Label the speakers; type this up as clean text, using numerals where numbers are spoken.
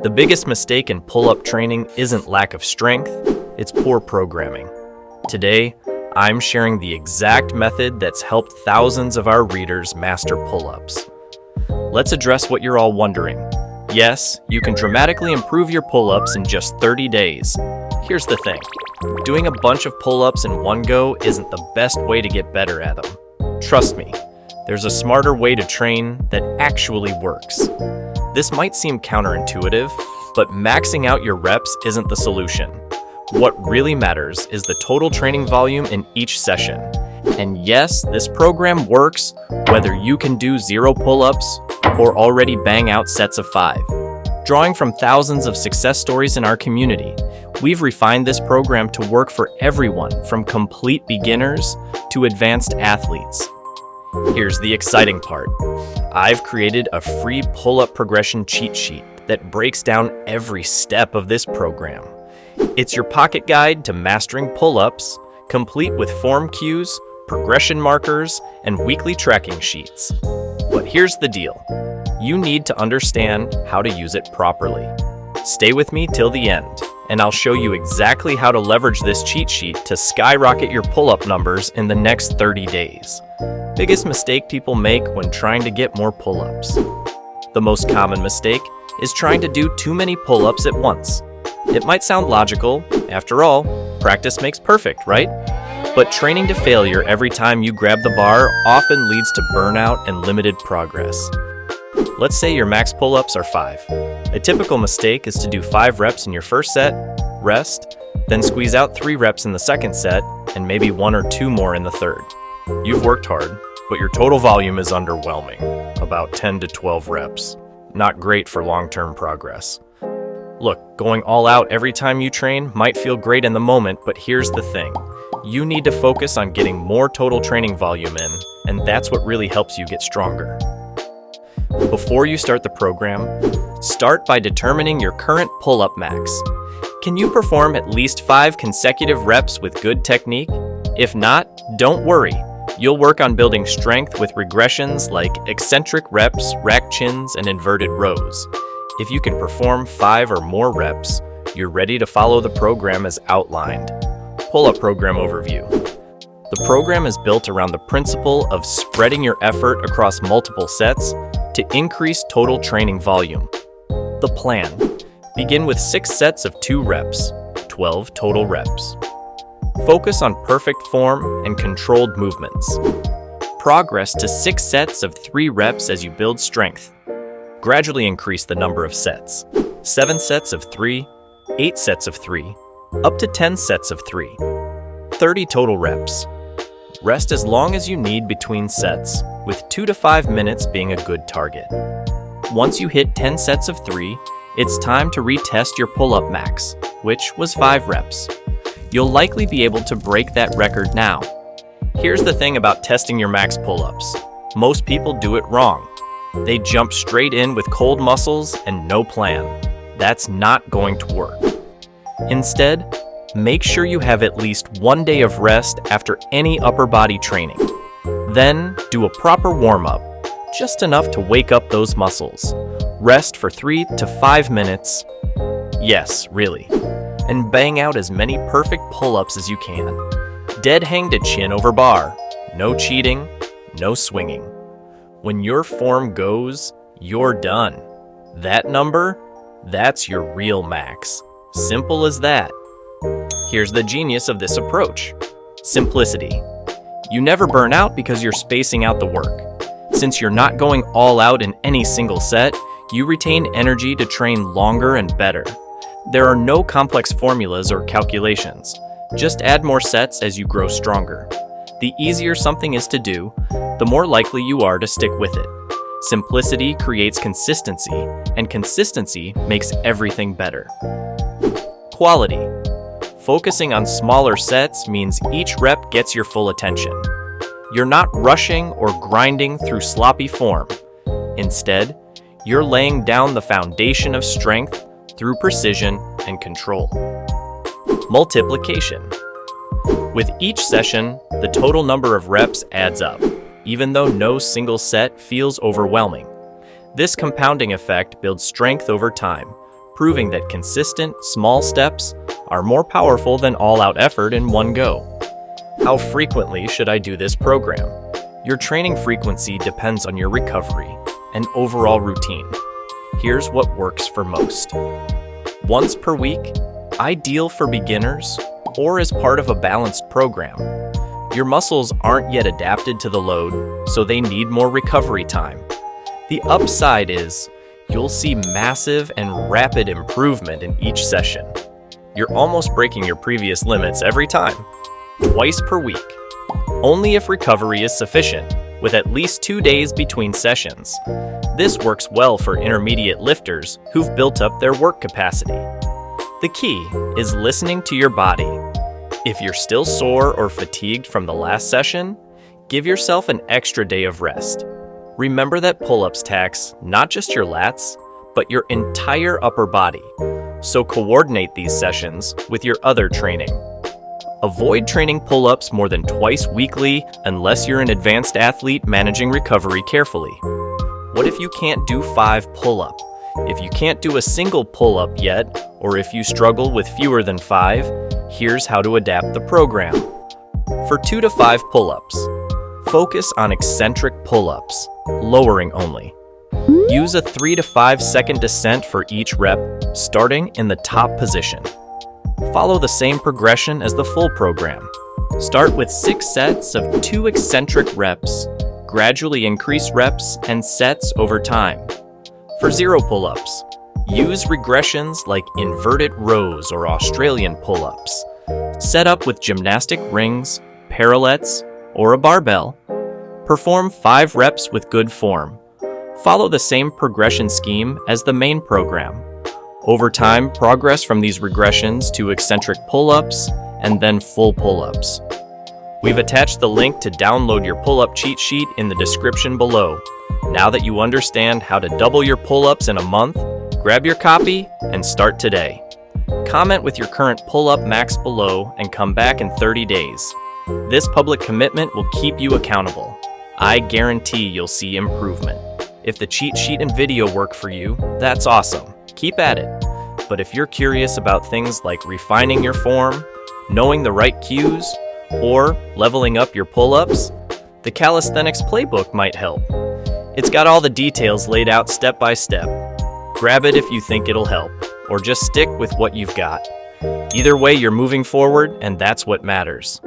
Speaker 1: The biggest mistake in pull-up training isn't lack of strength, it's poor programming. Today, I'm sharing the exact method that's helped thousands of our readers master pull-ups. Let's address what you're all wondering. Yes, you can dramatically improve your pull-ups in just 30 days. Here's the thing. Doing a bunch of pull-ups in one go isn't the best way to get better at them. Trust me, there's a smarter way to train that actually works. This might seem counterintuitive, but maxing out your reps isn't the solution. What really matters is the total training volume in each session. And yes, this program works whether you can do 0 pull-ups or already bang out sets of 5. Drawing from thousands of success stories in our community, we've refined this program to work for everyone from complete beginners to advanced athletes. Here's the exciting part. I've created a free pull-up progression cheat sheet that breaks down every step of this program. It's your pocket guide to mastering pull-ups, complete with form cues, progression markers, and weekly tracking sheets. But here's the deal. You need to understand how to use it properly. Stay with me till the end, and I'll show you exactly how to leverage this cheat sheet to skyrocket your pull-up numbers in the next 30 days. Biggest mistake people make when trying to get more pull-ups. The most common mistake is trying to do too many pull-ups at once. It might sound logical. After all, practice makes perfect, right? But training to failure every time you grab the bar often leads to burnout and limited progress. Let's say your max pull-ups are 5. A typical mistake is to do 5 reps in your first set, rest, then squeeze out 3 reps in the second set, and maybe 1 or 2 more in the third. You've worked hard, but your total volume is underwhelming, about 10 to 12 reps. Not great for long-term progress. Look, going all out every time you train might feel great in the moment, but here's the thing. You need to focus on getting more total training volume in, and that's what really helps you get stronger. Before you start the program, start by determining your current pull-up max. Can you perform at least 5 consecutive reps with good technique? If not, don't worry. You'll work on building strength with regressions like eccentric reps, rack chins, and inverted rows. If you can perform 5 or more reps, you're ready to follow the program as outlined. Pull-up program overview. The program is built around the principle of spreading your effort across multiple sets to increase total training volume. The plan. Begin with 6 sets of 2 reps, 12 total reps. Focus on perfect form and controlled movements. Progress to 6 sets of 3 reps as you build strength. Gradually increase the number of sets. 7 sets of 3, 8 sets of 3, up to 10 sets of 3. 30 total reps. Rest as long as you need between sets, with 2 to 5 minutes being a good target. Once you hit 10 sets of 3, it's time to retest your pull-up max, which was 5 reps. You'll likely be able to break that record now. Here's the thing about testing your max pull-ups. Most people do it wrong. They jump straight in with cold muscles and no plan. That's not going to work. Instead, make sure you have at least 1 day of rest after any upper body training. Then, do a proper warm-up, just enough to wake up those muscles. Rest for 3 to 5 minutes. Yes, really. And bang out as many perfect pull-ups as you can. Dead hang to chin over bar. No cheating, no swinging. When your form goes, you're done. That number, that's your real max. Simple as that. Here's the genius of this approach. Simplicity. You never burn out because you're spacing out the work. Since you're not going all out in any single set, you retain energy to train longer and better. There are no complex formulas or calculations. Just add more sets as you grow stronger. The easier something is to do, the more likely you are to stick with it. Simplicity creates consistency, and consistency makes everything better. Quality. Focusing on smaller sets means each rep gets your full attention. You're not rushing or grinding through sloppy form. Instead, you're laying down the foundation of strength through precision and control. Multiplication. With each session, the total number of reps adds up, even though no single set feels overwhelming. This compounding effect builds strength over time, proving that consistent, small steps are more powerful than all-out effort in one go. How frequently should I do this program? Your training frequency depends on your recovery and overall routine. Here's what works for most. Once per week, ideal for beginners or as part of a balanced program. Your muscles aren't yet adapted to the load, so they need more recovery time. The upside is you'll see massive and rapid improvement in each session. You're almost breaking your previous limits every time. Twice per week. Only if recovery is sufficient, with at least 2 days between sessions. This works well for intermediate lifters who've built up their work capacity. The key is listening to your body. If you're still sore or fatigued from the last session, give yourself an extra day of rest. Remember that pull-ups tax not just your lats, but your entire upper body. So coordinate these sessions with your other training. Avoid training pull-ups more than twice weekly unless you're an advanced athlete managing recovery carefully. What if you can't do 5 pull-up? If you can't do a single pull-up yet, or if you struggle with fewer than 5, here's how to adapt the program. For 2 to 5 pull-ups, focus on eccentric pull-ups, lowering only. Use a 3 to 5 second descent for each rep, starting in the top position. Follow the same progression as the full program. Start with 6 sets of 2 eccentric reps. Gradually increase reps and sets over time. For 0 pull-ups, use regressions like inverted rows or Australian pull-ups. Set up with gymnastic rings, parallettes, or a barbell. Perform 5 reps with good form. Follow the same progression scheme as the main program. Over time, progress from these regressions to eccentric pull-ups and then full pull-ups. We've attached the link to download your pull-up cheat sheet in the description below. Now that you understand how to double your pull-ups in a month, grab your copy and start today. Comment with your current pull-up max below and come back in 30 days. This public commitment will keep you accountable. I guarantee you'll see improvement. If the cheat sheet and video work for you, that's awesome. Keep at it. But if you're curious about things like refining your form, knowing the right cues, or leveling up your pull-ups, the Calisthenics Playbook might help. It's got all the details laid out step by step. Grab it if you think it'll help, or just stick with what you've got. Either way, you're moving forward, and that's what matters.